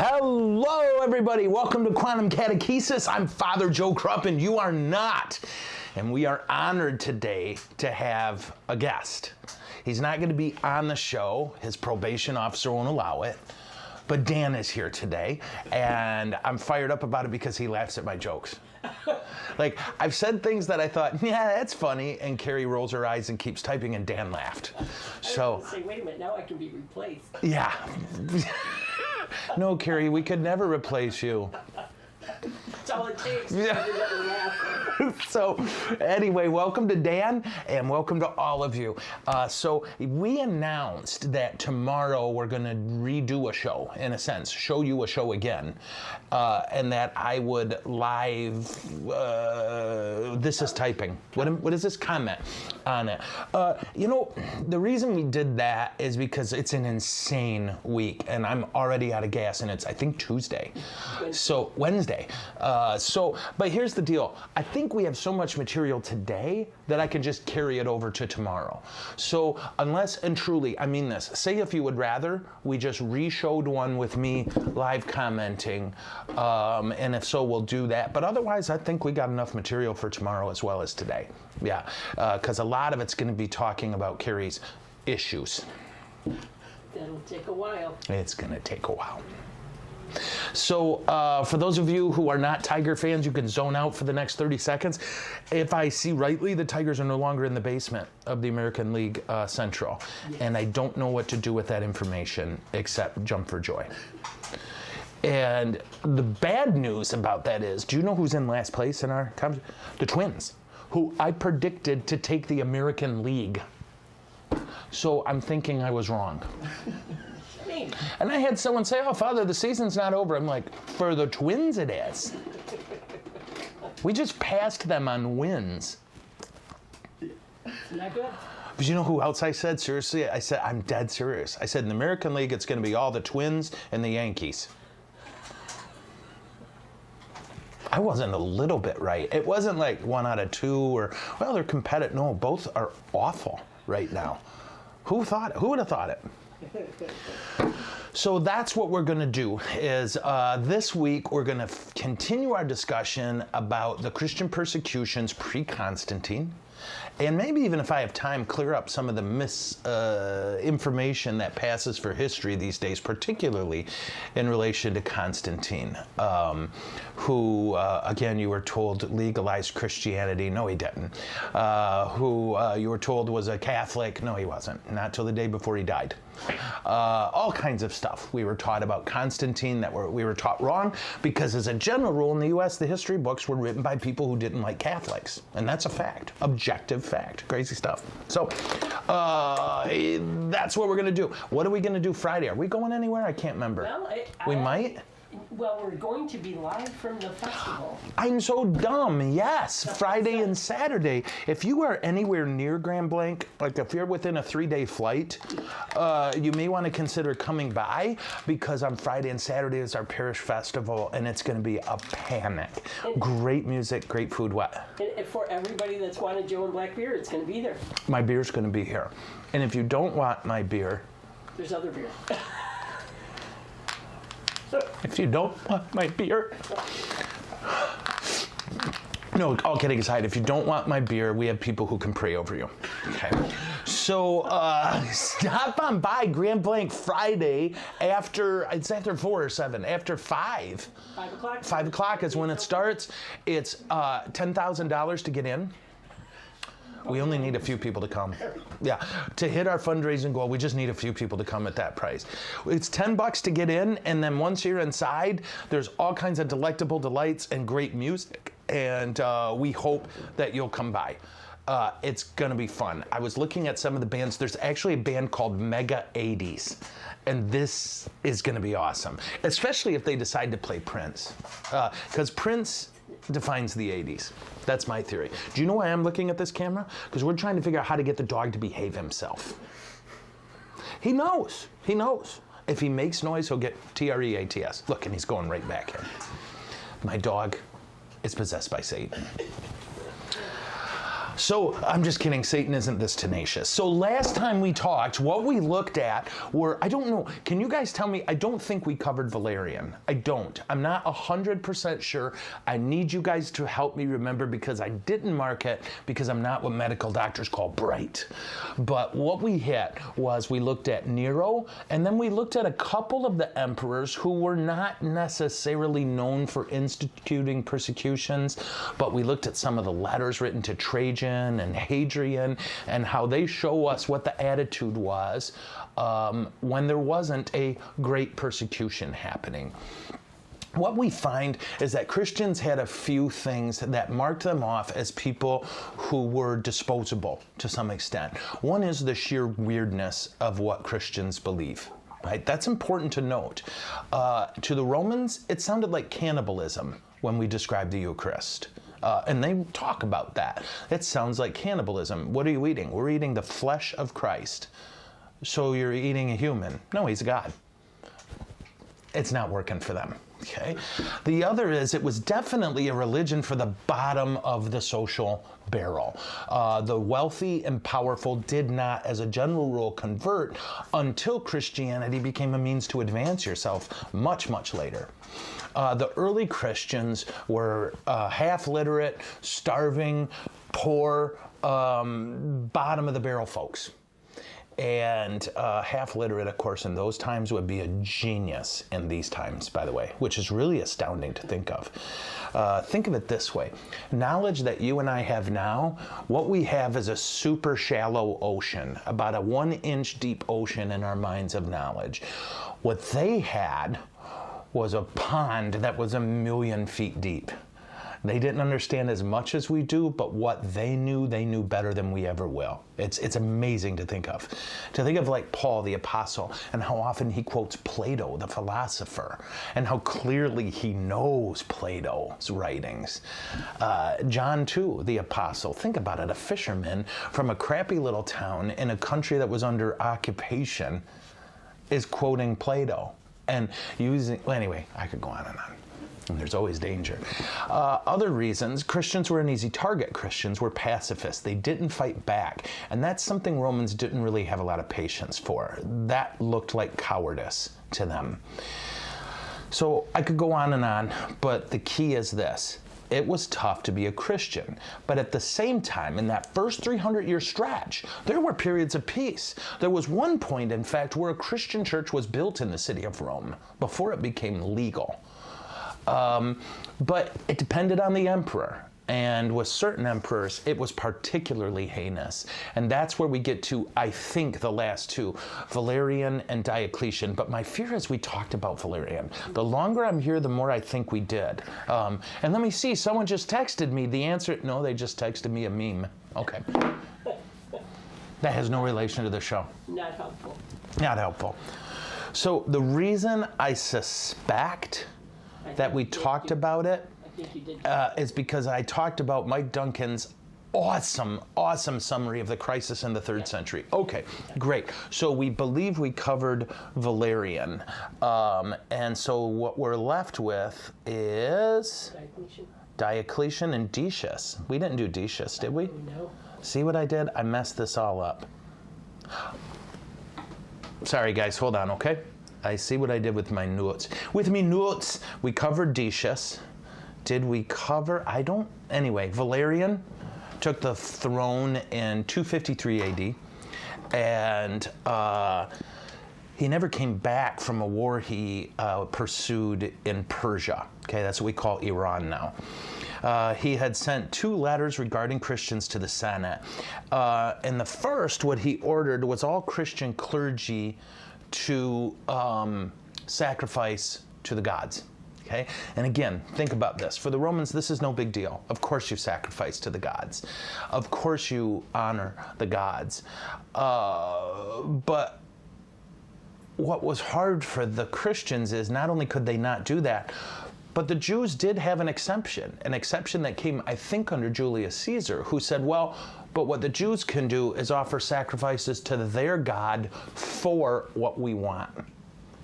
Hello, everybody. Welcome to Quantum Catechesis. I'm Father Joe Krupp, and you are not. And we are honored today to have a guest. He's not going to be on the show. His probation officer won't allow it. But Dan is here today, and I'm fired up about it because he laughs at my jokes. Like, I've said things that I thought, yeah, that's funny, and Carrie rolls her eyes and keeps typing, and Dan laughed. So, I was gonna say, wait a minute, now I can be replaced. Yeah. No, Carrie, we could never replace you. That's all it takes. Yeah. So anyway, welcome to Dan and welcome to all of you. So we announced that tomorrow we're going to redo a show, in a sense, show you a show again, and that I would live, this is typing. What is this comment on it? You know, the reason we did that is because it's an insane week and I'm already out of gas, and it's, I think, Tuesday. So Wednesday. But here's the deal. I think we have so much material today that I can just carry it over to tomorrow. So unless, and truly, I mean this, say if you would rather, we just re-showed one with me live commenting, and if so, we'll do that. But otherwise, I think we got enough material for tomorrow as well as today. Yeah, because a lot of it's going to be talking about Carrie's issues. That'll take a while. It's going to take a while. So for those of you who are not Tiger fans, you can zone out for the next 30 seconds. If I see rightly, the Tigers are no longer in the basement of the American League Central. Yes. And I don't know what to do with that information except jump for joy. And the bad news about that is, do you know who's in last place in our competition? The Twins, who I predicted to take the American League. So I'm thinking I was wrong. And I had someone say, oh, Father, the season's not over. I'm like, for the Twins it is. We just passed them on wins. Not good. But you know who else I said? Seriously, I said, I'm dead serious. I said, in the American League, it's going to be all the Twins and the Yankees. I wasn't a little bit right. It wasn't like 1 out of 2 or, well, they're competitive. No, both are awful right now. Who would have thought it? So that's what we're going to do is this week we're going to continue our discussion about the Christian persecutions pre-Constantine, and maybe even if I have time, clear up some of the misinformation that passes for history these days, particularly in relation to Constantine, who, again, you were told legalized Christianity. No, he didn't. Who you were told was a Catholic. No, he wasn't. Not till the day before he died. All kinds of stuff we were taught about Constantine that we were taught wrong, because as a general rule in the U.S., the history books were written by people who didn't like Catholics. And that's a fact. Objective fact. Crazy stuff. So that's what we're going to do. What are we going to do Friday? Are we going anywhere? I can't remember. Well, we might? Well, we're going to be live from the festival. I'm so dumb. Yes, Friday and Saturday. If you are anywhere near Grand Blanc, like if you're within a 3-day flight, you may want to consider coming by, because on Friday and Saturday is our Parish festival, and it's going to be a panic. Great music, great food. What? And for everybody that's wanted Joe and Black beer, it's going to be there. My beer's going to be here. And if you don't want my beer, there's other beer. If you don't want my beer. No, all kidding aside, if you don't want my beer, we have people who can pray over you. Okay. So stop on by Grand Blanc Friday it's after 4 or 7, after 5. 5 o'clock. 5 o'clock is when it starts. It's $10,000 to get in. We only need a few people to come. Yeah, to hit our fundraising goal, we just need a few people to come at that price. It's $10 to get in, and then once you're inside, there's all kinds of delectable delights and great music, and we hope that you'll come by. It's gonna be fun. I was looking at some of the bands. There's actually a band called Mega 80s, and this is gonna be awesome, especially if they decide to play Prince, because Prince defines the 80s. That's my theory. Do you know why I'm looking at this camera? Because we're trying to figure out how to get the dog to behave himself. He knows. He knows. If he makes noise, he'll get TREATS. Look, and he's going right back in. My dog is possessed by Satan. So I'm just kidding, Satan isn't this tenacious. So last time we talked, what we looked at were, I don't know, can you guys tell me, I don't think we covered Valerian. I don't. I'm not 100% sure. I need you guys to help me remember because I didn't mark it because I'm not what medical doctors call bright. But what we hit was we looked at Nero, and then we looked at a couple of the emperors who were not necessarily known for instituting persecutions, but we looked at some of the letters written to Trajan and Hadrian and how they show us what the attitude was when there wasn't a great persecution happening. What we find is that Christians had a few things that marked them off as people who were disposable to some extent. One is the sheer weirdness of what Christians believe. Right? That's important to note. To the Romans, it sounded like cannibalism when we describe the Eucharist. And they talk about that. It sounds like cannibalism. What are you eating? We're eating the flesh of Christ. So you're eating a human. No, he's God. It's not working for them. Okay. The other is it was definitely a religion for the bottom of the social barrel. The wealthy and powerful did not, as a general rule, convert until Christianity became a means to advance yourself much, much later. The early Christians were half literate, starving, poor, bottom of the barrel folks. And half literate, of course, in those times would be a genius in these times, by the way, which is really astounding to think of. Think of it this way. Knowledge that you and I have now, what we have is a super shallow ocean, about a 1-inch deep ocean in our minds of knowledge. What they had was a pond that was 1,000,000 feet deep. They didn't understand as much as we do, but what they knew better than we ever will. It's amazing to think of. To think of like Paul the apostle and how often he quotes Plato, the philosopher, and how clearly he knows Plato's writings. John too, the apostle. Think about it, a fisherman from a crappy little town in a country that was under occupation is quoting Plato and using, well, anyway, I could go on and on. And there's always danger. Other reasons, Christians were an easy target. Christians were pacifists. They didn't fight back. And that's something Romans didn't really have a lot of patience for. That looked like cowardice to them. So I could go on, but the key is this. It was tough to be a Christian. But at the same time, in that first 300-year stretch, there were periods of peace. There was one point, in fact, where a Christian church was built in the city of Rome before it became legal. But it depended on the emperor. And with certain emperors, it was particularly heinous. And that's where we get to, I think, the last two, Valerian and Diocletian. But my fear is we talked about Valerian. The longer I'm here, the more I think we did. And let me see, someone just texted me the answer. No, they just texted me a meme. Okay. That has no relation to the show. Not helpful. Not helpful. So the reason I suspect that we talked about it is because I talked about Mike Duncan's awesome summary of the crisis in the 3rd century. Okay, great. So we believe we covered Valerian. And so what we're left with is Diocletian and Decius. We didn't do Decius, did we? No. See what I did? I messed this all up. Sorry, guys, hold on, okay? I see what I did with my notes. With me notes, we covered Decius. Did we cover, anyway, Valerian took the throne in 253 AD, and he never came back from a war he pursued in Persia. Okay, that's what we call Iran now. He had sent 2 letters regarding Christians to the Senate. In the first, what he ordered was all Christian clergy to sacrifice to the gods. Okay? And again, think about this. For the Romans, this is no big deal. Of course you sacrifice to the gods. Of course you honor the gods. But what was hard for the Christians is not only could they not do that, but the Jews did have an exception that came, I think, under Julius Caesar, who said, well, but what the Jews can do is offer sacrifices to their God for what we want.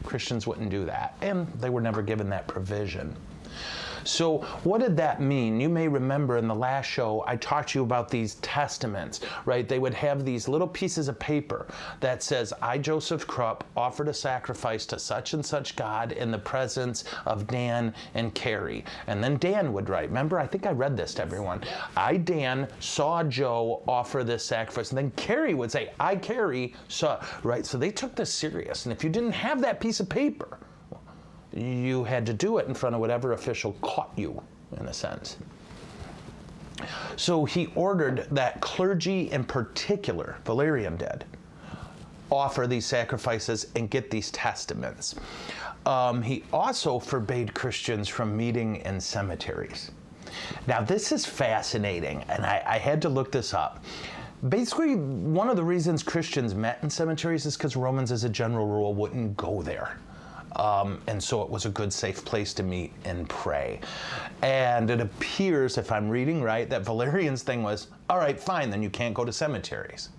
Christians wouldn't do that, and they were never given that provision. So what did that mean? You may remember in the last show, I talked to you about these testaments, right? They would have these little pieces of paper that says, I, Joseph Krupp, offered a sacrifice to such and such God in the presence of Dan and Carrie. And then Dan would write, remember, I think I read this to everyone. I, Dan, saw Joe offer this sacrifice. And then Carrie would say, I, Carrie, saw, right? So they took this serious. And if you didn't have that piece of paper, you had to do it in front of whatever official caught you, in a sense. So he ordered that clergy in particular, Valerian did, offer these sacrifices and get these testaments. He also forbade Christians from meeting in cemeteries. Now, this is fascinating, and I had to look this up. Basically, one of the reasons Christians met in cemeteries is because Romans, as a general rule, wouldn't go there. And so it was a good, safe place to meet and pray. And it appears, if I'm reading right, that Valerian's thing was, all right, fine, then you can't go to cemeteries,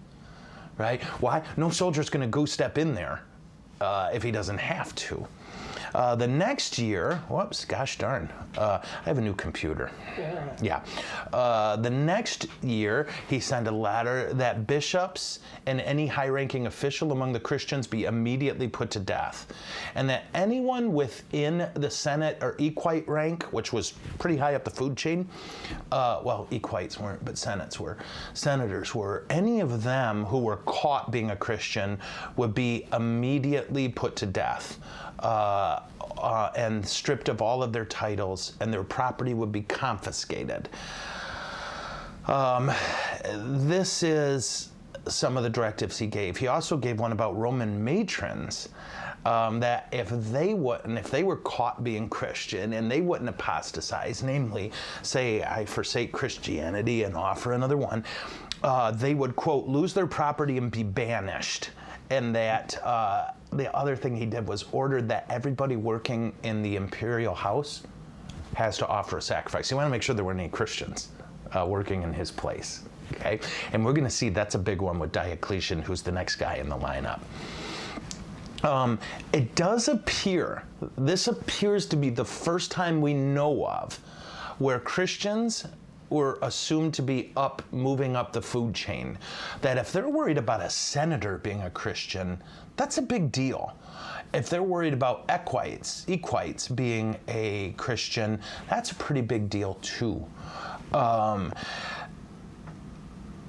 right? Why? No soldier's going to go step in there if he doesn't have to. The next year, whoops, gosh darn, I have a new computer. Yeah. The next year, he sent a letter that bishops and any high-ranking official among the Christians be immediately put to death, and that anyone within the Senate or equite rank, which was pretty high up the food chain, well, equites weren't, but senates were, senators were, any of them who were caught being a Christian would be immediately put to death. And stripped of all of their titles, and their property would be confiscated. This is some of the directives he gave. He also gave one about Roman matrons, that if they were caught being Christian and they wouldn't apostatize, namely, say, I forsake Christianity and offer another one, they would, quote, lose their property and be banished. And that the other thing he did was ordered that everybody working in the imperial house has to offer a sacrifice. He wanted to make sure there weren't any Christians working in his place. Okay, and we're going to see that's a big one with Diocletian, who's the next guy in the lineup. It does appear, this appears to be the first time we know of where Christians were assumed to be moving up the food chain. That if they're worried about a senator being a Christian, that's a big deal. If they're worried about equites being a Christian, that's a pretty big deal too.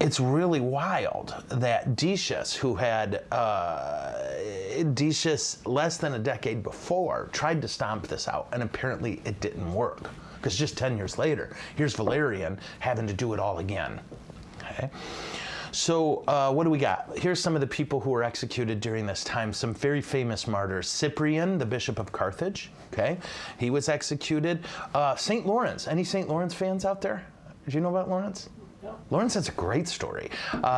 It's really wild that Decius, who had Decius less than a decade before, tried to stomp this out, and apparently it didn't work. Because just 10 years later, here's Valerian having to do it all again. Okay? So what do we got? Here's some of the people who were executed during this time, some very famous martyrs. Cyprian, the Bishop of Carthage, okay? He was executed. St. Lawrence, any St. Lawrence fans out there? Do you know about Lawrence? No. Lawrence has a great story.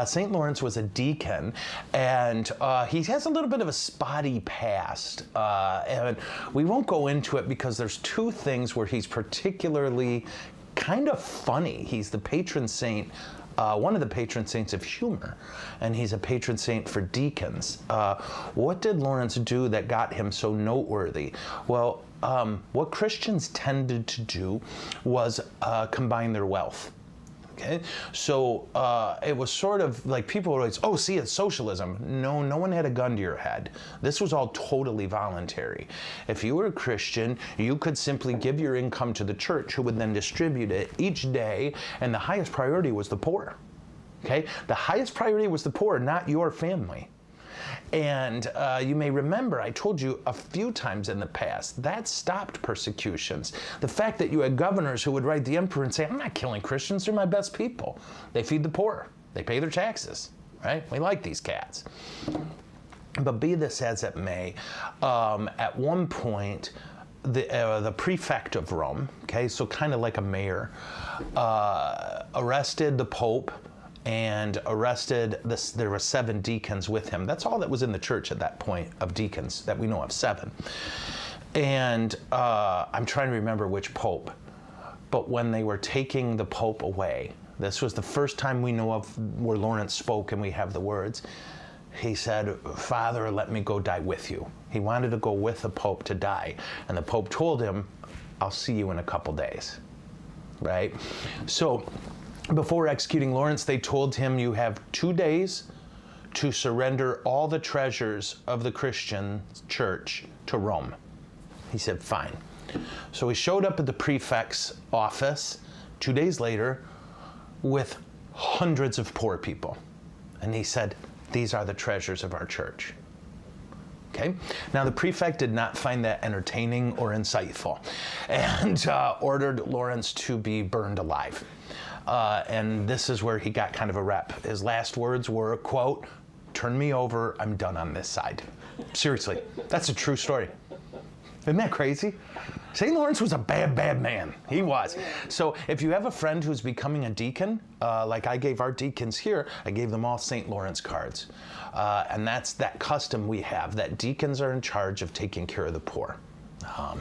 St. Lawrence was a deacon, and he has a little bit of a spotty past. And we won't go into it because there's two things where he's particularly kind of funny. He's the patron saint, one of the patron saints of humor, and he's a patron saint for deacons. What did Lawrence do that got him so noteworthy? Well, what Christians tended to do was combine their wealth. Okay? So it was sort of like people were always, oh, see, it's socialism. No, no one had a gun to your head. This was all totally voluntary. If you were a Christian, you could simply give your income to the church, who would then distribute it each day, and the highest priority was the poor. Okay? The highest priority was the poor, not your family. And you may remember, I told you a few times in the past, that stopped persecutions. The fact that you had governors who would write the emperor and say, I'm not killing Christians, they're my best people. They feed the poor. They pay their taxes, right? We like these cats. But be this as it may, at one point, the prefect of Rome, okay, so kind of like a mayor, arrested the Pope, and arrested there were 7 deacons with him. That's all that was in the church at that point of deacons that we know of, 7. And I'm trying to remember which pope, but when they were taking the Pope away, this was the first time we know of where Lawrence spoke and we have the words. He said, Father, let me go die with you. He wanted to go with the Pope to die. And the Pope told him, I'll see you in a couple days, right? So before executing Lawrence, they told him, you have 2 days to surrender all the treasures of the Christian church to Rome. He said, fine. So he showed up at the prefect's office 2 days later with hundreds of poor people. And he said, these are the treasures of our church. Okay? Now, the prefect did not find that entertaining or insightful and ordered Lawrence to be burned alive. And this is where he got kind of a rep. His last words were, quote, turn me over, I'm done on this side. Seriously, that's a true story. Isn't that crazy? St. Lawrence was a bad, bad man. He was. So if you have a friend who's becoming a deacon, like I gave our deacons here, I gave them all St. Lawrence cards. And that's that custom we have, that deacons are in charge of taking care of the poor. How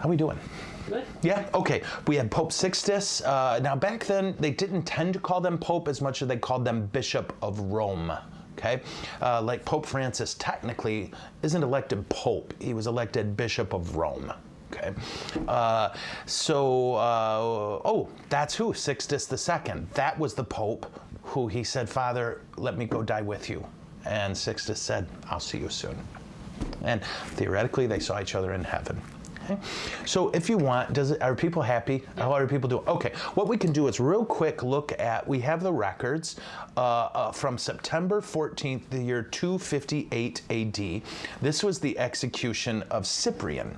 we doing? Good. Yeah, okay. We had Pope Sixtus. Now back then, they didn't tend to call them Pope as much as they called them Bishop of Rome. Okay, like Pope Francis technically isn't elected Pope. He was elected Bishop of Rome. Okay, that's who, Sixtus II. That was the Pope who he said, Father, let me go die with you. And Sixtus said, I'll see you soon. And theoretically, they saw each other in heaven. Okay. So if you want, are people happy? How are people doing? Okay, what we can do is real quick look at, we have the records from September 14th, the year 258 AD. This was the execution of Cyprian.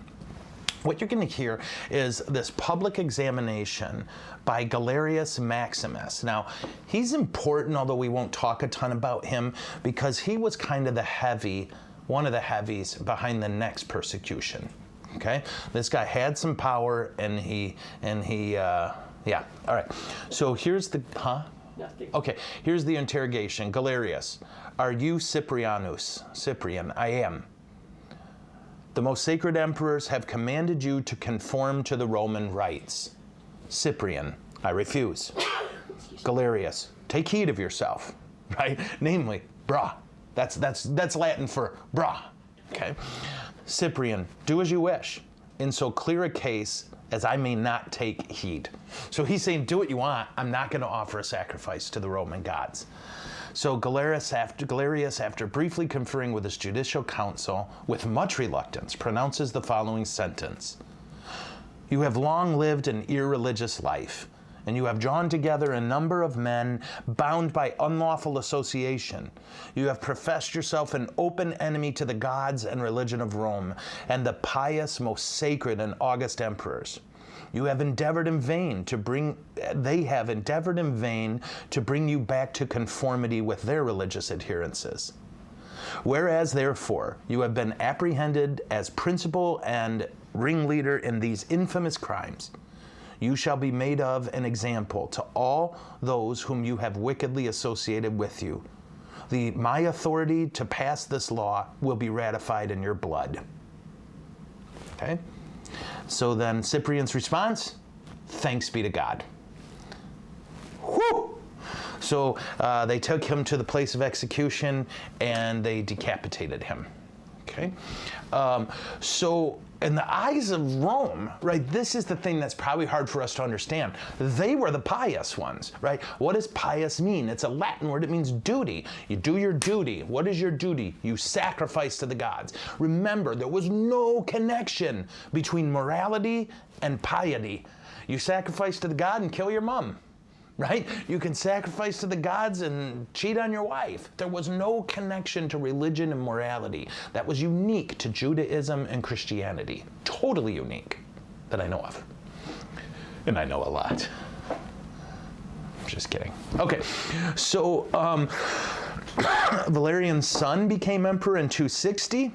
What you're going to hear is this public examination by Galerius Maximus. Now, he's important, although we won't talk a ton about him, because he was kind of one of the heavies behind the next persecution. Okay, this guy had some power, and yeah, all right. So here's the, Nothing. Okay, here's the interrogation. Galerius, are you Cyprianus? Cyprian, I am. The most sacred emperors have commanded you to conform to the Roman rites. Cyprian, I refuse. Galerius, take heed of yourself, right? Namely, brah. That's Latin for brah, okay? Cyprian, do as you wish, in so clear a case as I may not take heed. So he's saying, do what you want. I'm not going to offer a sacrifice to the Roman gods. So Galerius, after briefly conferring with his judicial council, with much reluctance, pronounces the following sentence. You have long lived an irreligious life, and you have drawn together a number of men bound by unlawful association. You have professed yourself an open enemy to the gods and religion of Rome, and the pious, most sacred and august emperors. They have endeavored in vain to bring you back to conformity with their religious adherences. Whereas, therefore, you have been apprehended as principal and ringleader in these infamous crimes, you shall be made of an example to all those whom you have wickedly associated with you. My authority to pass this law will be ratified in your blood. Okay? So then Cyprian's response, thanks be to God. Whew! So they took him to the place of execution and they decapitated him. Okay? So in the eyes of Rome, right, this is the thing that's probably hard for us to understand. They were the pious ones, right? What does pious mean? It's a Latin word. It means duty. You do your duty. What is your duty? You sacrifice to the gods. Remember, there was no connection between morality and piety. You sacrifice to the god and kill your mom. Right? You can sacrifice to the gods and cheat on your wife. There was no connection to religion and morality. That was unique to Judaism and Christianity. Totally unique that I know of. And I know a lot. Just kidding. Okay, so Valerian's son became emperor in 260,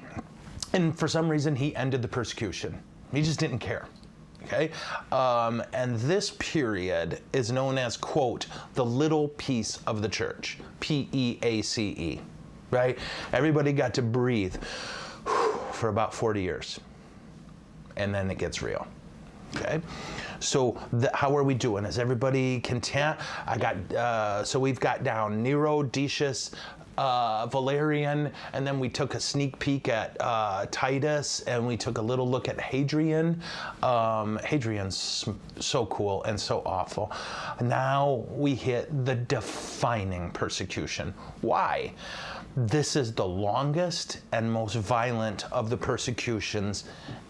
and for some reason he ended the persecution. He just didn't care. Okay, and this period is known as, quote, the little piece of the church, P-E-A-C-E, right? Everybody got to breathe for about 40 years, and then it gets real, okay? So how are we doing? Is everybody content? So we've got down Nero, Decius, Valerian, and then we took a sneak peek at Titus, and we took a little look at Hadrian. Hadrian's so cool and so awful. Now we hit the defining persecution. Why? This is the longest and most violent of the persecutions,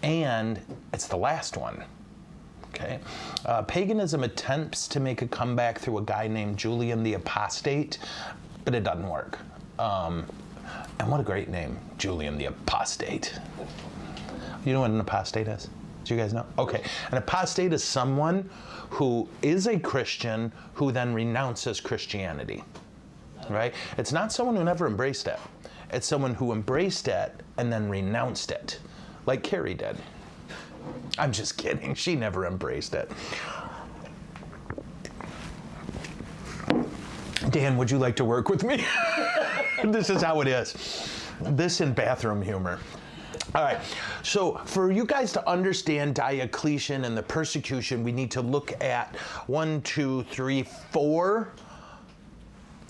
and it's the last one. Okay. Paganism attempts to make a comeback through a guy named Julian the Apostate, but it doesn't work. And what a great name, Julian the Apostate. You know what an apostate is? Do you guys know? Okay. An apostate is someone who is a Christian who then renounces Christianity. Right? It's not someone who never embraced it. It's someone who embraced it and then renounced it, like Carrie did. I'm just kidding. She never embraced it. Dan, would you like to work with me? This is how it is. This and bathroom humor. All right, so for you guys to understand Diocletian and the persecution, we need to look at 1, 2, 3, 4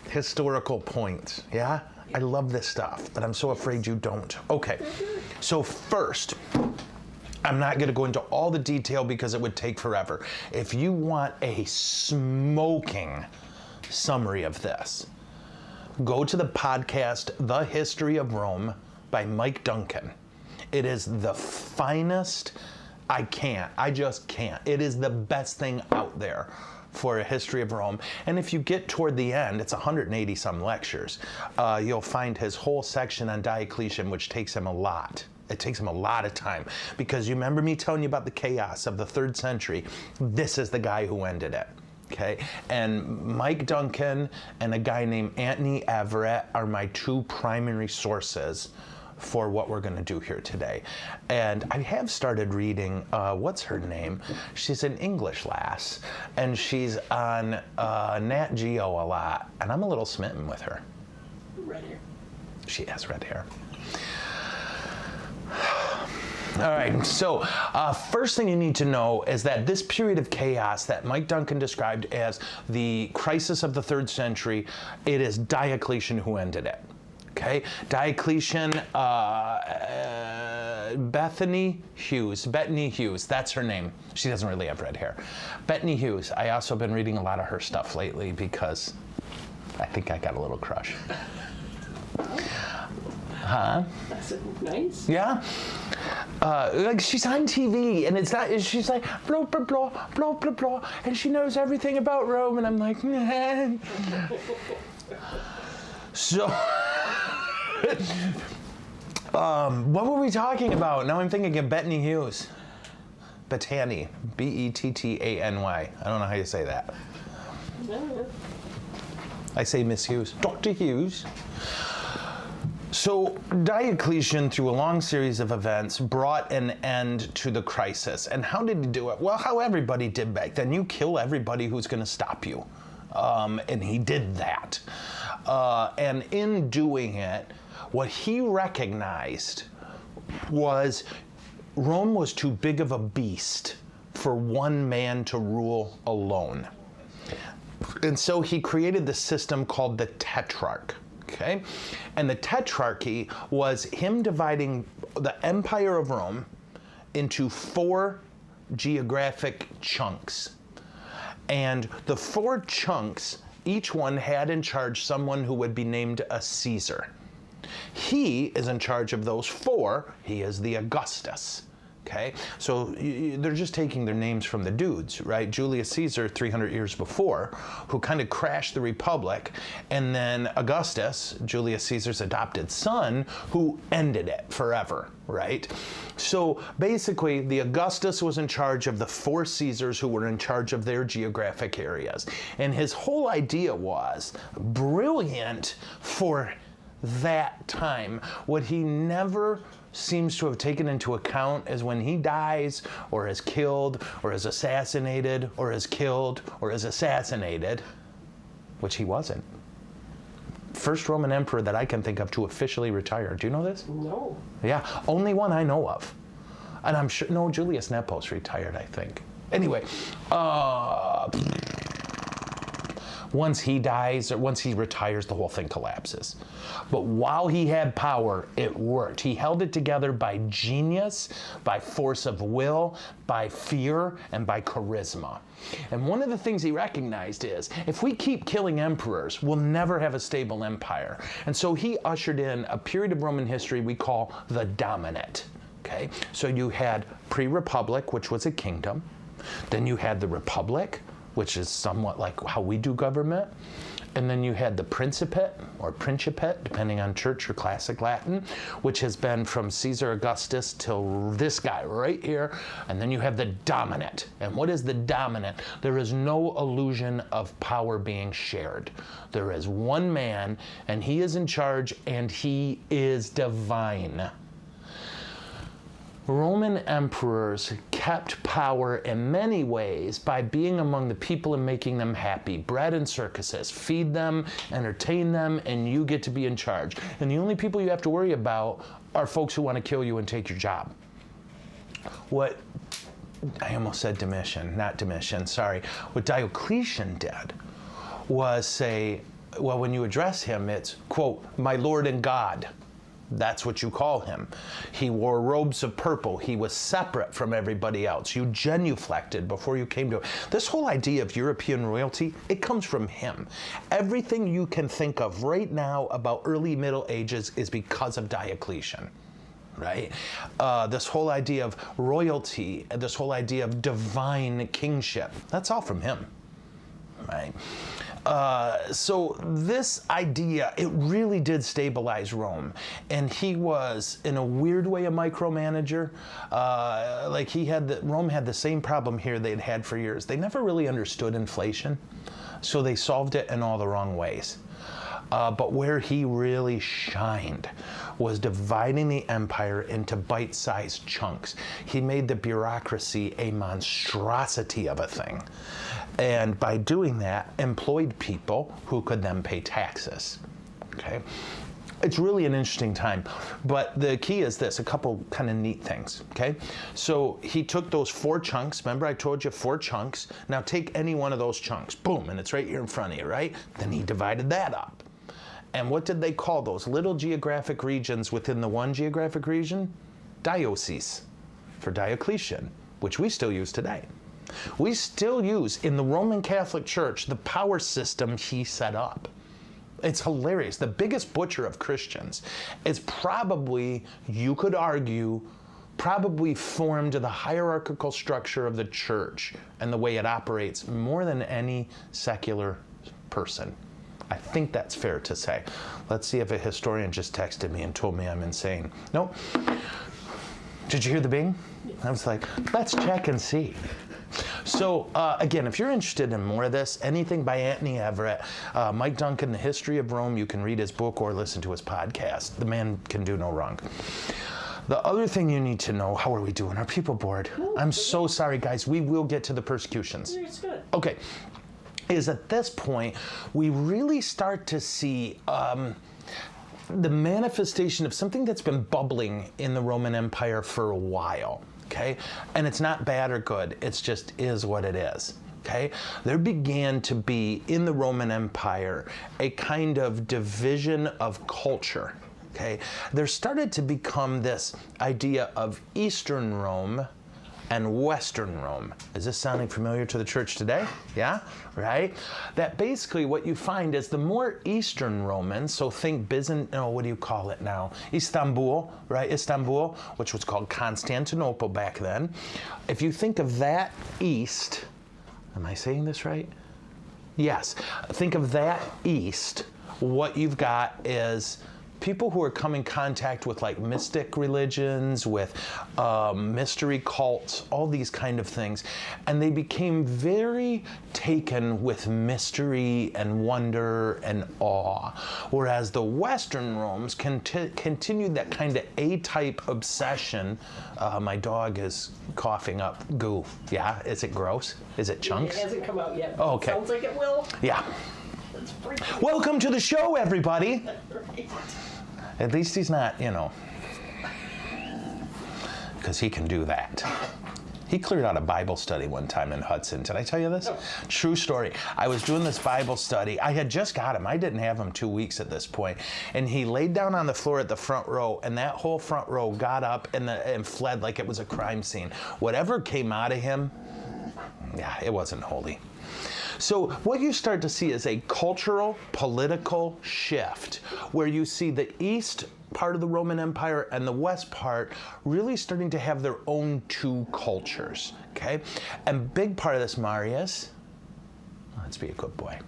historical points, yeah? I love this stuff, but I'm so afraid you don't. Okay, so first, I'm not going to go into all the detail because it would take forever. If you want a smoking summary of this, go to the podcast, The History of Rome by Mike Duncan. It is the finest. I just can't. It is the best thing out there for a history of Rome. And if you get toward the end, it's 180 some lectures. You'll find his whole section on Diocletian, which takes him a lot. It takes him a lot of time, because you remember me telling you about the chaos of the 3rd century. This is the guy who ended it. Okay, and Mike Duncan and a guy named Anthony Everett are my 2 primary sources for what we're going to do here today. And I have started reading, what's her name? She's an English lass, and she's on Nat Geo a lot, and I'm a little smitten with her. Red hair. She has red hair. All right, so first thing you need to know is that this period of chaos that Mike Duncan described as the crisis of the 3rd century, it is Diocletian who ended it. Okay, Diocletian, Bethany Hughes, that's her name. She doesn't really have red hair. Bethany Hughes, I also been reading a lot of her stuff lately because I think I got a little crush. Huh? That's nice. Yeah? Like she's on TV and it's not, she's like, blah, blah, blah, blah, blah, blah, and she knows everything about Rome, and I'm like, nah. So, what were we talking about? Now I'm thinking of Bethany Hughes. Bettany, Bettany. I don't know how you say that. I say Miss Hughes. Dr. Hughes. So Diocletian, through a long series of events, brought an end to the crisis. And how did he do it? Well, how everybody did back then. You kill everybody who's going to stop you. And he did that. And in doing it, what he recognized was Rome was too big of a beast for one man to rule alone. And so he created the system called the tetrarch. Okay? And the tetrarchy was him dividing the Empire of Rome into 4 geographic chunks. And the 4 chunks, each one had in charge someone who would be named a Caesar. He is in charge of those 4. He is the Augustus. Okay, so they're just taking their names from the dudes, right? Julius Caesar, 300 years before, who kind of crashed the Republic, and then Augustus, Julius Caesar's adopted son, who ended it forever, right? So basically, the Augustus was in charge of the 4 Caesars who were in charge of their geographic areas. And his whole idea was brilliant for that time. What he never seems to have taken into account is when he dies or is killed or is assassinated or is killed or is assassinated, which he wasn't. First Roman emperor that I can think of to officially retire. Do you know this? No. Yeah, only one I know of. And I'm sure, no, Julius Nepos retired, I think. Anyway, Once he dies, or once he retires, the whole thing collapses. But while he had power, it worked. He held it together by genius, by force of will, by fear, and by charisma. And one of the things he recognized is, if we keep killing emperors, we'll never have a stable empire. And so he ushered in a period of Roman history we call the Dominate. Okay? So you had pre-republic, which was a kingdom. Then you had the republic, which is somewhat like how we do government. And then you had the Principate, or Principate, depending on church or classic Latin, which has been from Caesar Augustus till this guy right here. And then you have the Dominate. And what is the Dominate? There is no illusion of power being shared. There is one man, and he is in charge, and he is divine. Roman emperors kept power in many ways by being among the people and making them happy. Bread and circuses. Feed them, entertain them, and you get to be in charge. And the only people you have to worry about are folks who want to kill you and take your job. What, I almost said Domitian, not Domitian, sorry. What Diocletian did was say, well, when you address him, it's, quote, my Lord and God. That's what you call him. He wore robes of purple. He was separate from everybody else. You genuflected before you came to him. This whole idea of European royalty, it comes from him. Everything you can think of right now about early Middle Ages is because of Diocletian. Right? This whole idea of royalty, this whole idea of divine kingship, that's all from him. Right? So this idea, it really did stabilize Rome. And he was, in a weird way, a micromanager. Rome had the same problem here they'd had for years. They never really understood inflation, so they solved it in all the wrong ways. But where he really shined was dividing the empire into bite-sized chunks. He made the bureaucracy a monstrosity of a thing. And by doing that, employed people who could then pay taxes. Okay? It's really an interesting time. But the key is this, a couple kind of neat things. Okay? So he took those 4 chunks. Remember I told you 4 chunks. Now take any one of those chunks. Boom, and it's right here in front of you, right? Then he divided that up. And what did they call those little geographic regions within the one geographic region? Dioceses, for Diocletian, which we still use today. We still use, in the Roman Catholic Church, the power system he set up. It's hilarious. The biggest butcher of Christians is probably, you could argue, probably formed the hierarchical structure of the church and the way it operates more than any secular person. I think that's fair to say. Let's see if a historian just texted me and told me I'm insane. Nope. Did you hear the bing? I was like, let's check and see. So again, if you're interested in more of this, anything by Anthony Everett, Mike Duncan, The History of Rome, you can read his book or listen to his podcast. The man can do no wrong. The other thing you need to know, how are we doing? Are people bored? I'm so sorry, guys. We will get to the persecutions. It's good. Okay. Is at this point, we really start to see the manifestation of something that's been bubbling in the Roman Empire for a while. Okay? And it's not bad or good. It's just is what it is. Okay? There began to be, in the Roman Empire, a kind of division of culture. Okay? There started to become this idea of Eastern Rome and Western Rome. Is this sounding familiar to the church today? Yeah? Right? That basically what you find is the more Eastern Romans, so think what do you call it now? Istanbul, right? Istanbul, which was called Constantinople back then. If you think of that east, am I saying this right? Yes. Think of that east, what you've got is people who are coming in contact with like mystic religions, with mystery cults, all these kind of things. And they became very taken with mystery and wonder and awe. Whereas the Western Romans continued that kind of A-type obsession. My dog is coughing up goo. Yeah, is it gross? Is it chunks? It hasn't come out yet. Oh, okay. Sounds like it will. Yeah. That's freaky. Welcome to the show, everybody. Right. At least he's not, because he can do that. He cleared out a Bible study one time in Hudson. Did I tell you this? No. True story. I was doing this Bible study. I had just got him. I didn't have him 2 weeks at this point. And he laid down on the floor at the front row, and that whole front row got up and fled like it was a crime scene. Whatever came out of him, yeah, it wasn't holy. So what you start to see is a cultural, political shift where you see the East part of the Roman Empire and the West part really starting to have their own two cultures, okay? And big part of this, Marius, let's be a good boy.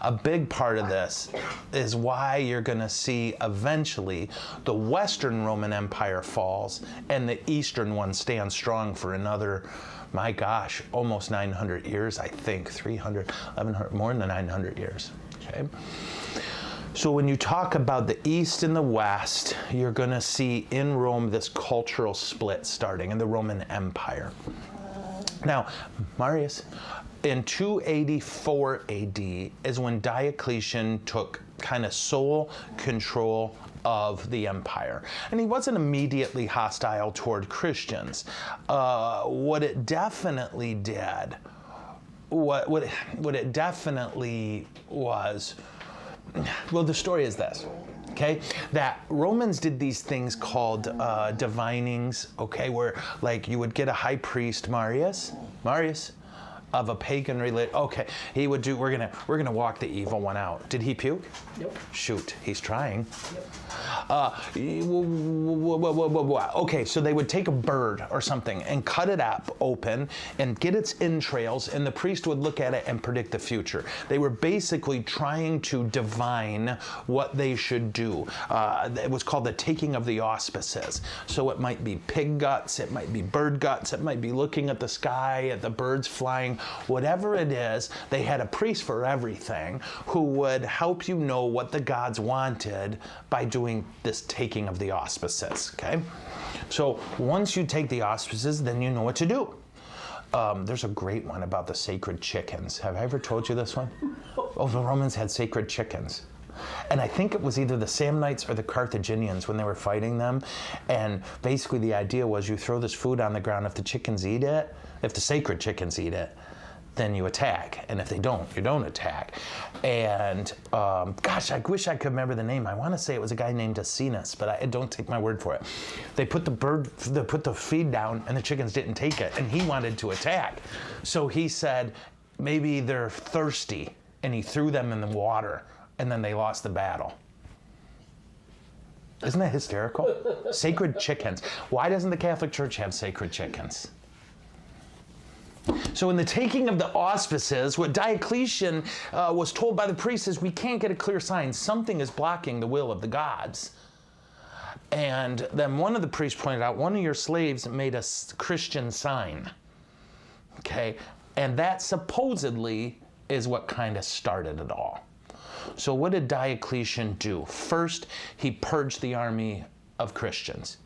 A big part of this is why you're going to see eventually the Western Roman Empire falls and the Eastern one stands strong for another, my gosh, almost 900 years, I think, 300, 1100, more than 900 years, okay? So when you talk about the East and the West, you're going to see in Rome this cultural split starting in the Roman Empire. Now, Marius, in 284 AD is when Diocletian took kind of sole control of the empire. And he wasn't immediately hostile toward Christians. What it definitely did, what it definitely was, well, the story is this, okay? That Romans did these things called divinings, okay? Where, like, you would get a high priest, Marius, of a pagan religion. Okay, he would do, we're gonna walk the evil one out. Did he puke? Nope. Shoot, he's trying. Yep. Okay, so they would take a bird or something and cut it up open and get its entrails, and the priest would look at it and predict the future. They were basically trying to divine what they should do. It was called the taking of the auspices. So it might be pig guts, it might be bird guts, it might be looking at the sky, at the birds flying, whatever it is. They had a priest for everything who would help you know what the gods wanted by doing this taking of the auspices, okay? So once you take the auspices, then you know what to do. There's a great one about the sacred chickens. Have I ever told you this one? Oh, the Romans had sacred chickens. And I think it was either the Samnites or the Carthaginians when they were fighting them. And basically the idea was you throw this food on the ground. If the chickens eat it, if the sacred chickens eat it, then you attack. And if they don't, you don't attack. And gosh, I wish I could remember the name. I want to say it was a guy named Agnes, but I don't take my word for it. They put the feed down and the chickens didn't take it. And he wanted to attack. So he said, maybe they're thirsty. And he threw them in the water. And then they lost the battle. Isn't that hysterical? Sacred chickens. Why doesn't the Catholic Church have sacred chickens? So in the taking of the auspices, what Diocletian was told by the priests is we can't get a clear sign. Something is blocking the will of the gods. And then one of the priests pointed out, one of your slaves made a Christian sign. Okay? And that supposedly is what kind of started it all. So what did Diocletian do? First, he purged the army of Christians.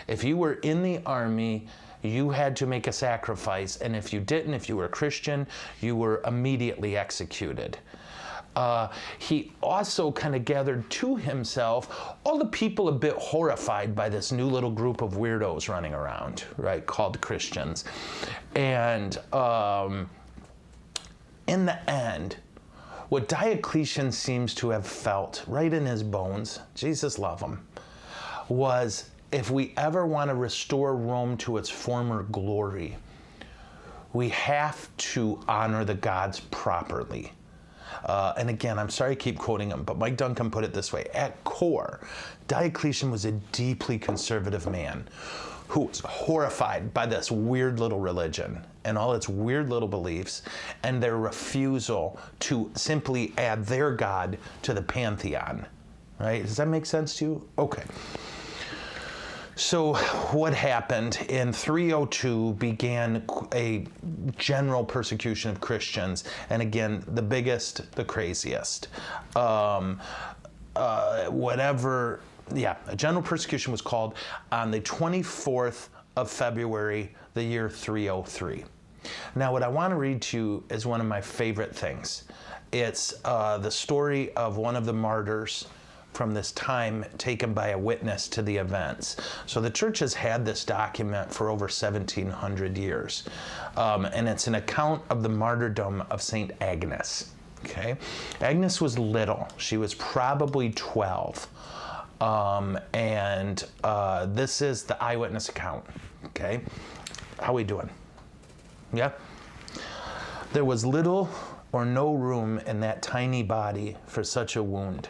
If you were in the army, you had to make a sacrifice, and if you didn't, if you were a Christian, you were immediately executed. He also kind of gathered to himself all the people a bit horrified by this new little group of weirdos running around, right, called Christians. And in the end, what Diocletian seems to have felt right in his bones, Jesus love him, was if we ever want to restore Rome to its former glory, we have to honor the gods properly. And again, I'm sorry I keep quoting him, but Mike Duncan put it this way. At core, Diocletian was a deeply conservative man who was horrified by this weird little religion and all its weird little beliefs and their refusal to simply add their God to the pantheon. Right? Does that make sense to you? Okay. So what happened? In 302 began a general persecution of Christians, and again, the biggest, the craziest. A general persecution was called on the 24th of February, the year 303. Now, what I want to read to you is one of my favorite things. It's the story of one of the martyrs from this time taken by a witness to the events. So the church has had this document for over 1,700 years. And it's an account of the martyrdom of St. Agnes. Okay? Agnes was little. She was probably 12. This is the eyewitness account. Okay? How we doing? Yeah? There was little or no room in that tiny body for such a wound,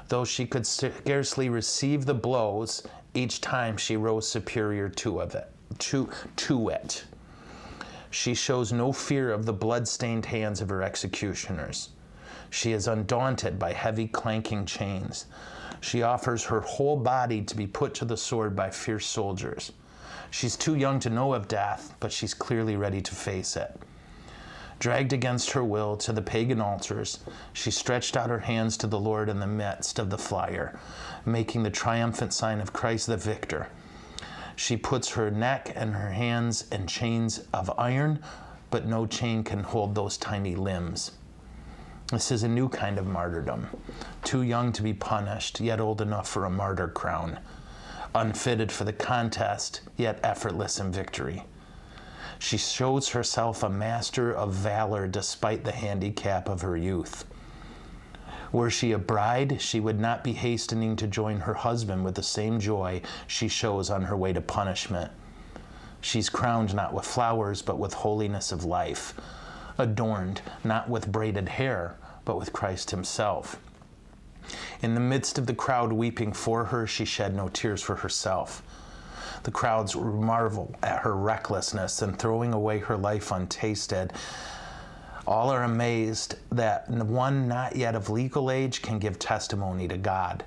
though she could scarcely receive the blows each time she rose superior to it. She shows no fear of the blood-stained hands of her executioners. She is undaunted by heavy clanking chains. She offers her whole body to be put to the sword by fierce soldiers. She's too young to know of death, but she's clearly ready to face it. Dragged against her will to the pagan altars, she stretched out her hands to the Lord in the midst of the fire, making the triumphant sign of Christ the victor. She puts her neck and her hands in chains of iron, but no chain can hold those tiny limbs. This is a new kind of martyrdom, too young to be punished, yet old enough for a martyr crown, unfitted for the contest, yet effortless in victory. She shows herself a master of valor despite the handicap of her youth. Were she a bride, she would not be hastening to join her husband with the same joy she shows on her way to punishment. She's crowned not with flowers, but with holiness of life, adorned not with braided hair, but with Christ himself. In the midst of the crowd weeping for her, she shed no tears for herself. The crowds marvel at her recklessness in throwing away her life untasted. All are amazed that one not yet of legal age can give testimony to God.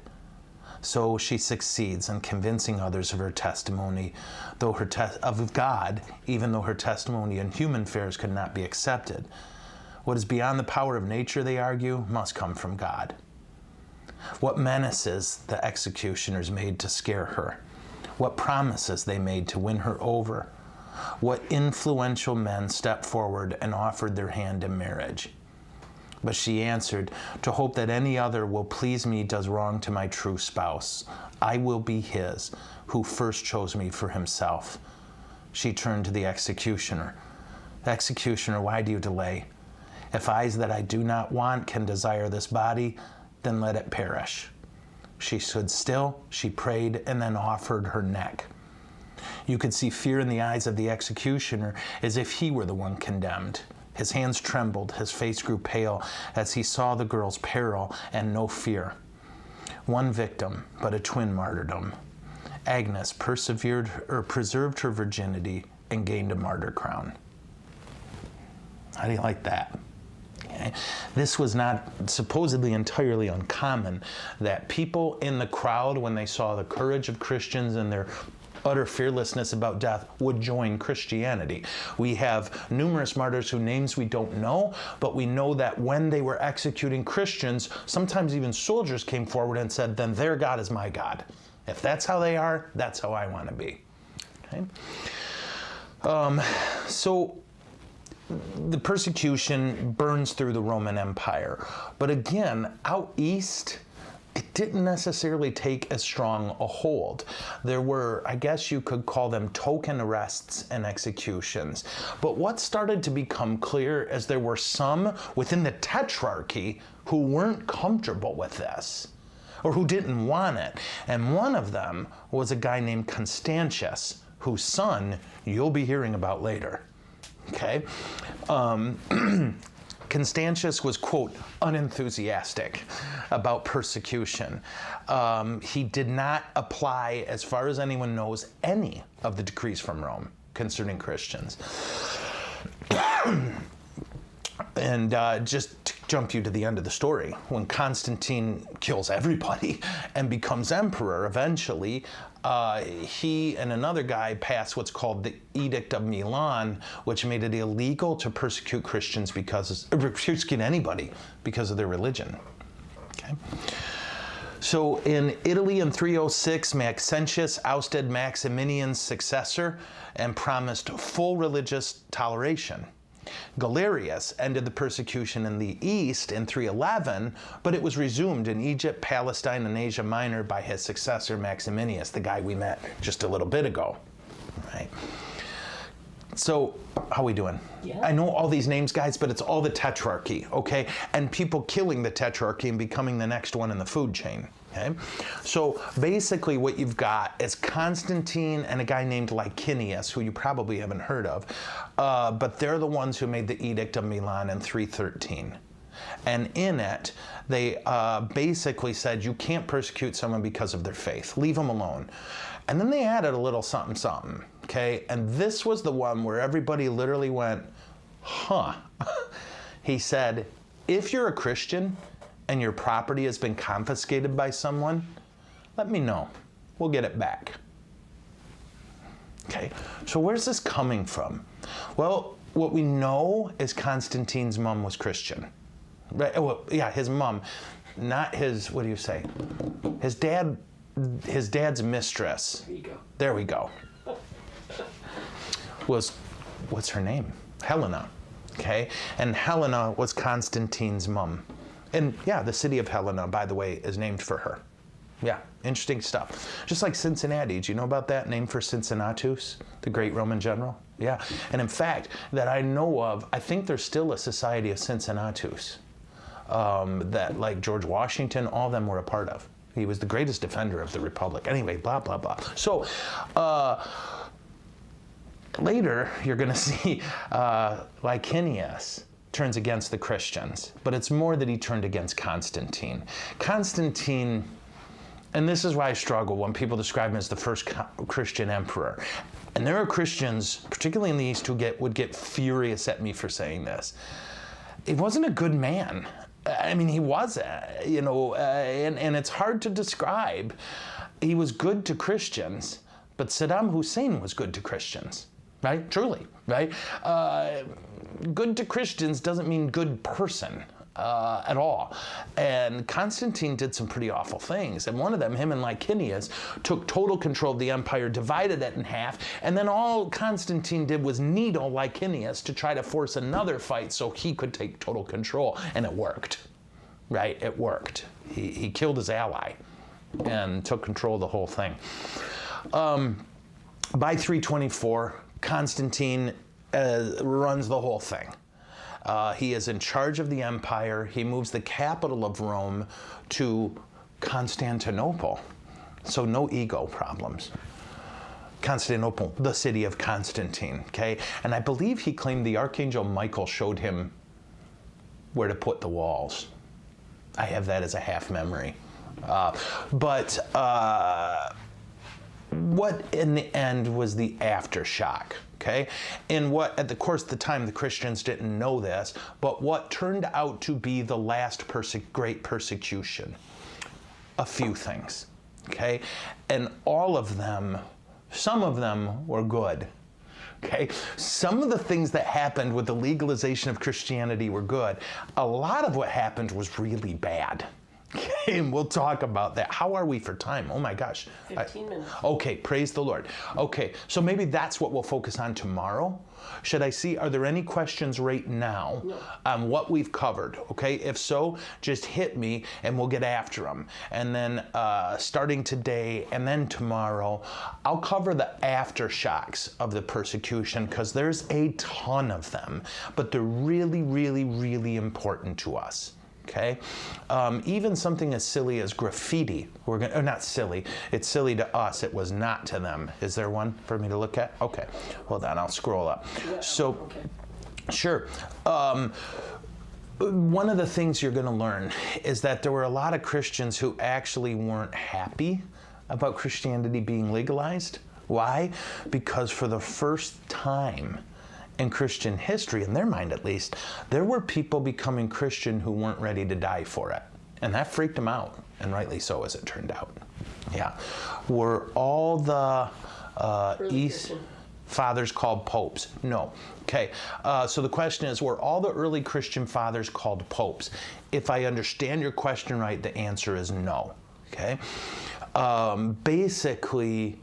So she succeeds in convincing others of her testimony, of God, even though her testimony in human affairs could not be accepted. What is beyond the power of nature, they argue, must come from God. What menaces the executioners made to scare her? What promises they made to win her over? What influential men stepped forward and offered their hand in marriage? But she answered, "To hope that any other will please me does wrong to my true spouse. I will be his, who first chose me for himself." She turned to the executioner. "Executioner, why do you delay? If eyes that I do not want can desire this body, then let it perish." She stood still, she prayed, and then offered her neck. You could see fear in the eyes of the executioner, as if he were the one condemned. His hands trembled, his face grew pale as he saw the girl's peril and no fear. One victim, but a twin martyrdom. Agnes preserved her virginity and gained a martyr crown. How do you like that? Okay. This was not supposedly entirely uncommon, that people in the crowd, when they saw the courage of Christians and their utter fearlessness about death, would join Christianity. We have numerous martyrs whose names we don't know, but we know that when they were executing Christians, sometimes even soldiers came forward and said, "Then their God is my God. If that's how they are, that's how I want to be." Okay? So the persecution burns through the Roman Empire. But again, out east, it didn't necessarily take as strong a hold. There were, I guess you could call them token arrests and executions. But what started to become clear is there were some within the tetrarchy who weren't comfortable with this, or who didn't want it. And one of them was a guy named Constantius, whose son you'll be hearing about later. Okay? Constantius was, quote, unenthusiastic about persecution. He did not apply, as far as anyone knows, any of the decrees from Rome concerning Christians. And just to jump you to the end of the story, when Constantine kills everybody and becomes emperor eventually, he and another guy passed what's called the Edict of Milan, which made it illegal to persecute Christians persecute anybody because of their religion. Okay. So in Italy in 306, Maxentius ousted Maximinian's successor and promised full religious toleration. Galerius ended the persecution in the east in 311, but it was resumed in Egypt, Palestine, and Asia Minor by his successor Maximinius, the guy we met just a little bit ago. Right. So, how we doing? Yeah. I know all these names, guys, but it's all the tetrarchy, okay? And people killing the tetrarchy and becoming the next one in the food chain, okay? So, basically what you've got is Constantine and a guy named Licinius, who you probably haven't heard of, but they're the ones who made the Edict of Milan in 313. And in it, they basically said you can't persecute someone because of their faith. Leave them alone. And then they added a little something, something, okay? And this was the one where everybody literally went, huh. He said, if you're a Christian and your property has been confiscated by someone, let me know. We'll get it back. Okay, so where's this coming from? Well, what we know is Constantine's mom was Christian. Right? Well, yeah, his mom, not his, what do you say? His dad's mistress. There you go. There we go. What's her name? Helena. Okay? And Helena was Constantine's mom. And yeah, the city of Helena, by the way, is named for her. Yeah, interesting stuff. Just like Cincinnati. Do you know about that? Named for Cincinnatus, the great Roman general? Yeah. And in fact, that I know of, I think there's still a Society of Cincinnatus that like George Washington, all of them were a part of. He was the greatest defender of the Republic. Anyway, blah, blah, blah. So later, you're going to see Licinius turns against the Christians. But it's more that he turned against Constantine. Constantine, and this is why I struggle when people describe him as the first Christian emperor. And there are Christians, particularly in the East, who would get furious at me for saying this. He wasn't a good man. I mean, he wasn't, you know, and it's hard to describe. He was good to Christians, but Saddam Hussein was good to Christians, right? Truly, right? Good to Christians doesn't mean good person at all. And Constantine did some pretty awful things. And one of them, him and Licinius, took total control of the empire, divided it in half, and then all Constantine did was needle Licinius to try to force another fight so he could take total control. And it worked, right? It worked. He killed his ally and took control of the whole thing. By 324, Constantine runs the whole thing. He is in charge of the empire. He moves the capital of Rome to Constantinople. So no ego problems. Constantinople, the city of Constantine, okay? And I believe he claimed the Archangel Michael showed him where to put the walls. I have that as a half memory. But what in the end was the aftershock? Okay, and what at the course of the time the Christians didn't know this, but what turned out to be the last great persecution? A few things, okay, and all of them, some of them were good. Okay, some of the things that happened with the legalization of Christianity were good. A lot of what happened was really bad. Okay, and we'll talk about that. How are we for time? Oh my gosh. 15 minutes. Okay, praise the Lord. Okay, so maybe that's what we'll focus on tomorrow. Should I see, are there any questions right now on what we've covered? Okay, if so, just hit me and we'll get after them. And then starting today and then tomorrow, I'll cover the aftershocks of the persecution because there's a ton of them, but they're really, really, really important to us. Okay, even something as silly as graffiti. Not silly. It's silly to us. It was not to them. Is there one for me to look at? Okay, hold on. I'll scroll up. So, sure. One of the things you're going to learn is that there were a lot of Christians who actually weren't happy about Christianity being legalized. Why? Because for the first time in Christian history, in their mind at least, there were people becoming Christian who weren't ready to die for it. And that freaked them out, and rightly so as it turned out. Yeah. Were all the East fathers called popes? No. Okay, so the question is, were all the early Christian fathers called popes? If I understand your question right, the answer is no. Okay. Basically,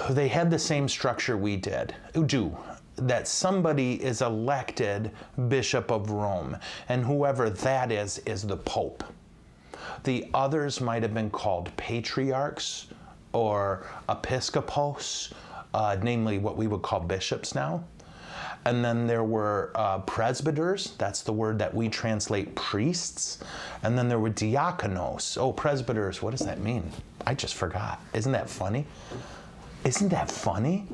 they had the same structure we do. that somebody is elected Bishop of Rome, and whoever that is the Pope. The others might have been called patriarchs or episcopos, namely what we would call bishops now. And then there were presbyters, that's the word that we translate priests. And then there were diakonos. Oh, presbyters, what does that mean? I just forgot. Isn't that funny? Isn't that funny?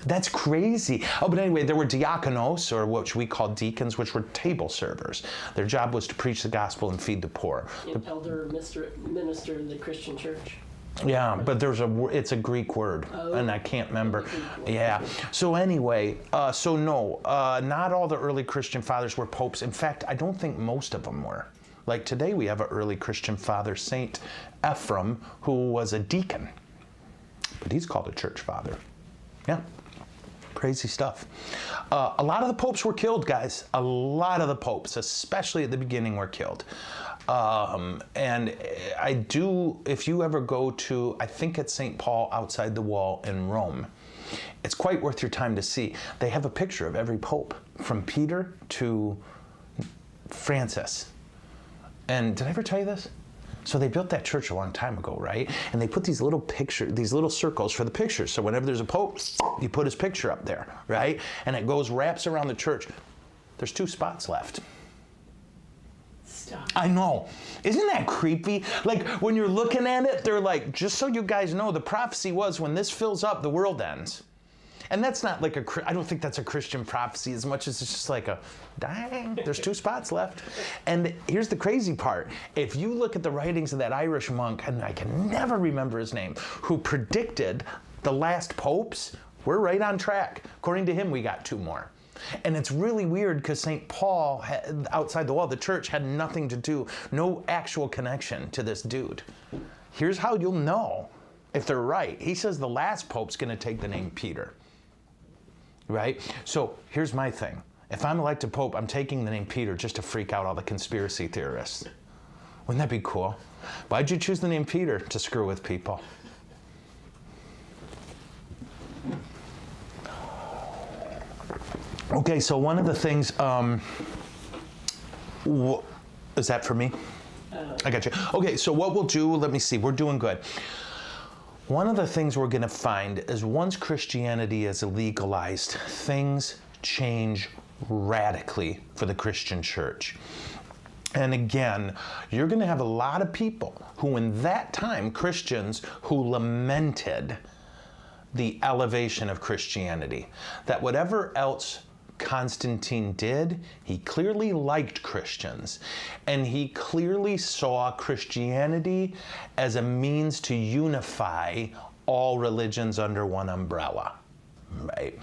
That's crazy. Oh, but anyway, there were diakonos, or what we call deacons, which were table servers. Their job was to preach the gospel and feed the poor. An elder minister in the Christian church. Yeah, but it's a Greek word, and I can't remember. Yeah. So anyway, not all the early Christian fathers were popes. In fact, I don't think most of them were. Like today, we have an early Christian father, Saint Ephrem, who was a deacon. But he's called a church father. Yeah. Crazy stuff. A lot of the popes were killed, guys. A lot of the popes, especially at the beginning, were killed. And if you ever go to, I think it's St. Paul outside the wall in Rome, it's quite worth your time to see. They have a picture of every pope, from Peter to Francis. And did I ever tell you this? So they built that church a long time ago, right? And they put these little circles for the pictures. So whenever there's a pope, you put his picture up there, right? And it wraps around the church. There's 2 spots left. Stop. I know. Isn't that creepy? Like when you're looking at it, they're like, just so you guys know, the prophecy was when this fills up, the world ends. And that's not like I don't think that's a Christian prophecy as much as it's just like dang, there's 2 spots left. And here's the crazy part. If you look at the writings of that Irish monk, and I can never remember his name, who predicted the last popes, we're right on track. According to him, we got 2 more. And it's really weird because St. Paul, outside the wall, the church had nothing to do, no actual connection to this dude. Here's how you'll know if they're right. He says the last pope's going to take the name Peter. Right? So here's my thing. If I'm elected pope, I'm taking the name Peter just to freak out all the conspiracy theorists. Wouldn't that be cool? Why'd you choose the name Peter? To screw with people. Okay, so one of the things, is that for me? I got you. Okay, so what we'll do, let me see, we're doing good. One of the things we're going to find is once Christianity is legalized, things change radically for the Christian church. And again, you're going to have a lot of people who in that time, Christians, who lamented the elevation of Christianity. That whatever else Constantine did, he clearly liked Christians, and he clearly saw Christianity as a means to unify all religions under one umbrella, right?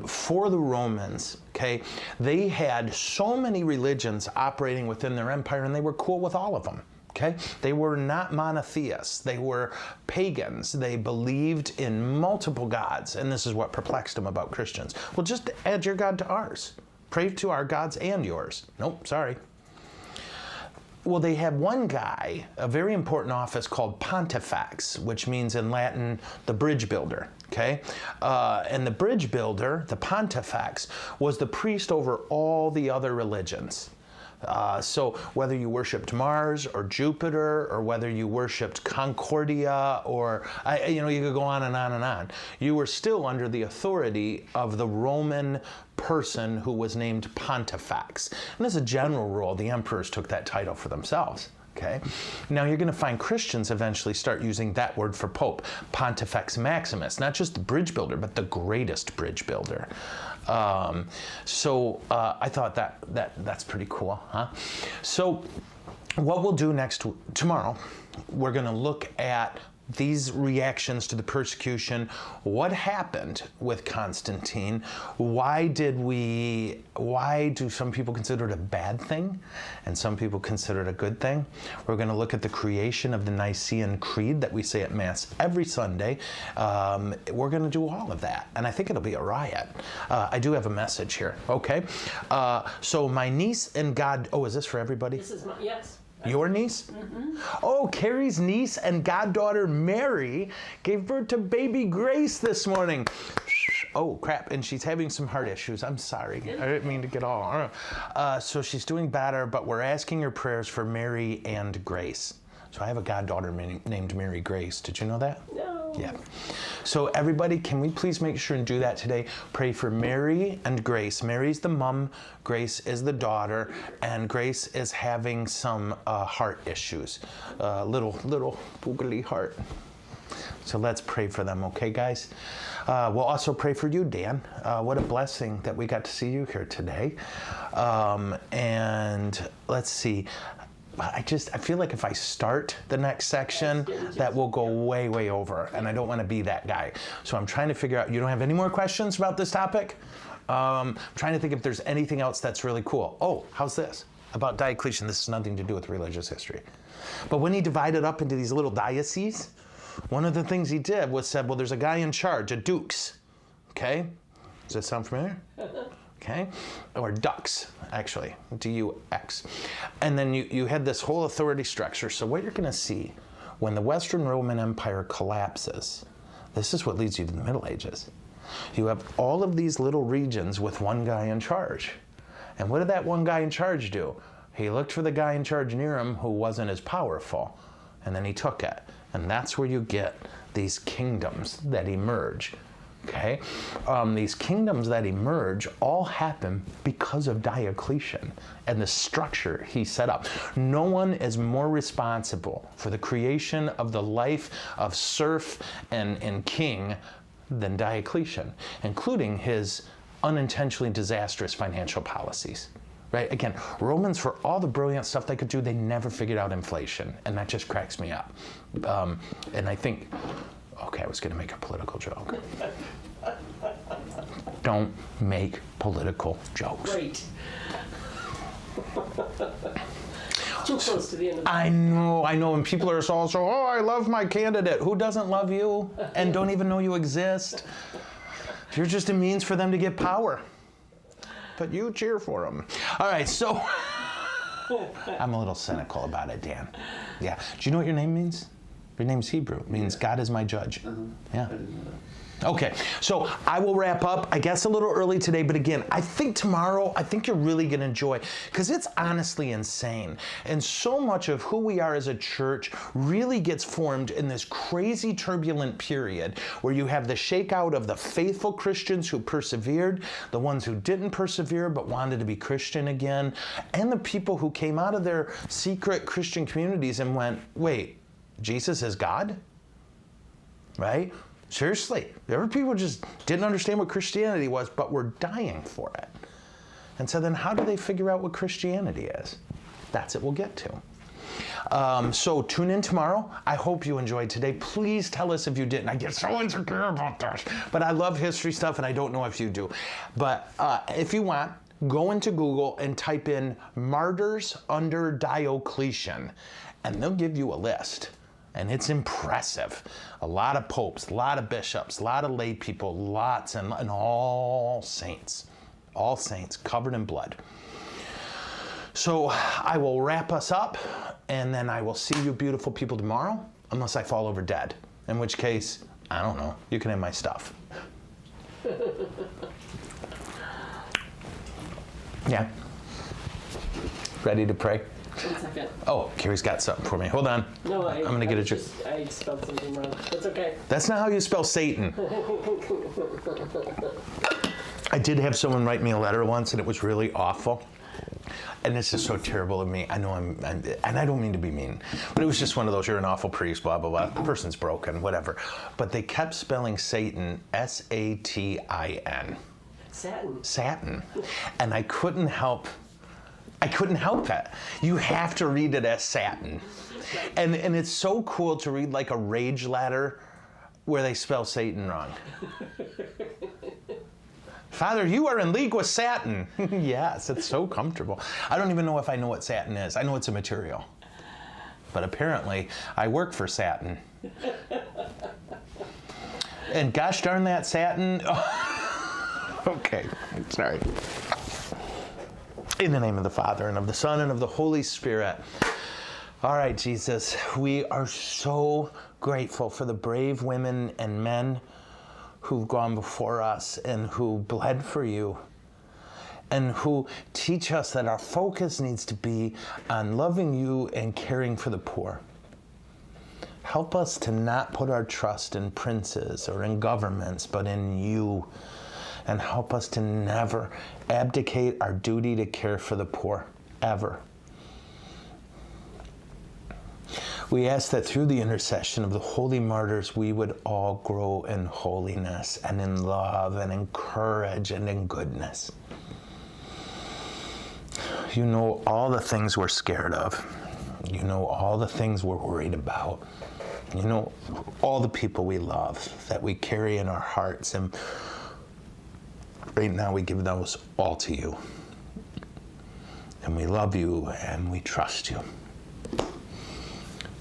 For the Romans, okay, they had so many religions operating within their empire, and they were cool with all of them. Okay? They were not monotheists. They were pagans. They believed in multiple gods. And this is what perplexed them about Christians. Well, just add your God to ours. Pray to our gods and yours. Nope, sorry. Well, they had one guy, a very important office called Pontifex, which means in Latin, the bridge builder. Okay? And the bridge builder, the Pontifex, was the priest over all the other religions. So whether you worshipped Mars or Jupiter, or whether you worshipped Concordia, or you could go on and on and on, you were still under the authority of the Roman person who was named Pontifex. And as a general rule, the emperors took that title for themselves. Okay. Now you're going to find Christians eventually start using that word for Pope, Pontifex Maximus, not just the bridge builder, but the greatest bridge builder. So I thought that's pretty cool, huh? So what we'll do tomorrow, we're going to look at these reactions to the persecution. What happened with Constantine? Why do some people consider it a bad thing and some people consider it a good thing? We're going to look at the creation of the Nicene Creed that we say at Mass every Sunday. We're going to do all of that, and I think it'll be a riot. I do have a message here, okay? So my niece and is this for everybody? This is yes. Your niece? Mm-hmm. Oh, Carrie's niece and goddaughter Mary gave birth to baby Grace this morning. Oh, crap. And she's having some heart issues. I'm sorry. I didn't mean to get all. So she's doing better, but we're asking your prayers for Mary and Grace. So I have a goddaughter named Mary Grace. Did you know that? No. Yeah. So everybody, can we please make sure and do that today? Pray for Mary and Grace. Mary's the mom, Grace is the daughter, and Grace is having some heart issues. Little boogly heart. So let's pray for them, okay, guys? We'll also pray for you, Dan. What a blessing that we got to see you here today. And let's see. I feel like if I start the next section, that will go way, way over, and I don't want to be that guy. So I'm trying to figure out, you don't have any more questions about this topic? I'm trying to think if there's anything else that's really cool. Oh, how's this? About Diocletian, this has nothing to do with religious history. But when he divided up into these little dioceses, one of the things he did was said, well, there's a guy in charge, a dukes, okay? Does that sound familiar? Okay, or dux, actually, D-U-X. And then you had this whole authority structure. So what you're going to see when the Western Roman Empire collapses, this is what leads you to the Middle Ages. You have all of these little regions with one guy in charge. And what did that one guy in charge do? He looked for the guy in charge near him who wasn't as powerful, and then he took it. And that's where you get these kingdoms that emerge. Okay, these kingdoms that emerge all happen because of Diocletian and the structure he set up. No one is more responsible for the creation of the life of serf and king than Diocletian, including his unintentionally disastrous financial policies. Right? Again, Romans, for all the brilliant stuff they could do, they never figured out inflation, and that just cracks me up. And I think, okay, I was going to make a political joke. Don't make political jokes. Great. Too close to the end of the I know, and people are all so, oh, I love my candidate. Who doesn't love you and don't even know you exist? You're just a means for them to get power. But you cheer for them. All right, so I'm a little cynical about it, Dan. Yeah. Do you know what your name means? Your name's Hebrew. It means God is my judge. Yeah. Okay, so I will wrap up, I guess a little early today, but again, I think tomorrow, I think you're really going to enjoy, because it's honestly insane. And so much of who we are as a church really gets formed in this crazy turbulent period where you have the shakeout of the faithful Christians who persevered, the ones who didn't persevere but wanted to be Christian again, and the people who came out of their secret Christian communities and went, wait, Jesus is God? Right? Seriously, there were people who just didn't understand what Christianity was, but were dying for it. And so then how do they figure out what Christianity is? That's what we'll get to. So tune in tomorrow. I hope you enjoyed today. Please tell us if you didn't. I get so insecure about this. But I love history stuff, and I don't know if you do. But if you want, go into Google and type in martyrs under Diocletian, and they'll give you a list. And it's impressive. A lot of popes, a lot of bishops, a lot of lay people, lots, and all saints covered in blood. So I will wrap us up, and then I will see you beautiful people tomorrow, unless I fall over dead, in which case, I don't know, you can have my stuff. Yeah. Ready to pray? 1 second. Oh, Carrie's got something for me. Hold on. No, I'm going to get a drink. I spelled something wrong. That's okay. That's not how you spell Satan. I did have someone write me a letter once, and it was really awful. And this is so terrible of me. I know I'm and I don't mean to be mean, but it was just one of those, you're an awful priest, blah, blah, blah. The person's broken, whatever. But they kept spelling Satan, S-A-T-I-N. Satin. Satin. And I couldn't help it. You have to read it as satin. And it's so cool to read like a rage letter where they spell Satan wrong. Father, you are in league with Satan. Yes, it's so comfortable. I don't even know if I know what satin is. I know it's a material. But apparently, I work for Satan. And gosh darn that Satan. Okay, sorry. In the name of the Father, and of the Son, and of the Holy Spirit. All right, Jesus, we are so grateful for the brave women and men who've gone before us and who bled for you, and who teach us that our focus needs to be on loving you and caring for the poor. Help us to not put our trust in princes or in governments, but in you. And help us to never abdicate our duty to care for the poor, ever. We ask that through the intercession of the holy martyrs, we would all grow in holiness and in love and in courage and in goodness. You know all the things we're scared of. You know all the things we're worried about. You know all the people we love that we carry in our hearts. And right now we give those all to you. And we love you and we trust you.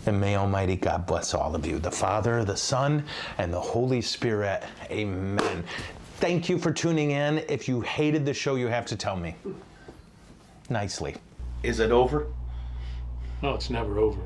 And may Almighty God bless all of you, the Father, the Son, and the Holy Spirit. Amen. Thank you for tuning in. If you hated the show, you have to tell me. Nicely. Is it over? No, it's never over.